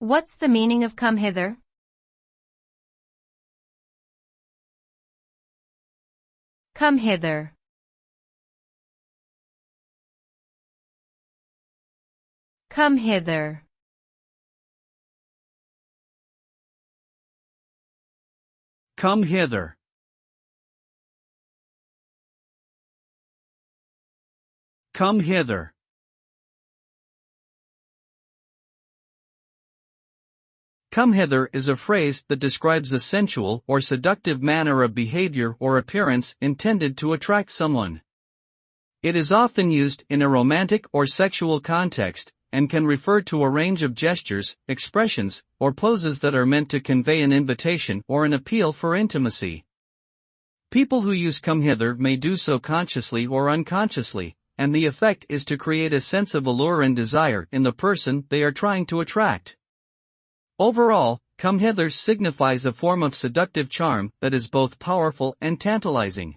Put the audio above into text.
What's the meaning of come hither? Come hither. Come hither. Come hither. Come hither. Come hither is a phrase that describes a sensual or seductive manner of behavior or appearance intended to attract someone. It is often used in a romantic or sexual context, and can refer to a range of gestures, expressions, or poses that are meant to convey an invitation or an appeal for intimacy. People who use come hither may do so consciously or unconsciously, and the effect is to create a sense of allure and desire in the person they are trying to attract. Overall, come hither signifies a form of seductive charm that is both powerful and tantalizing.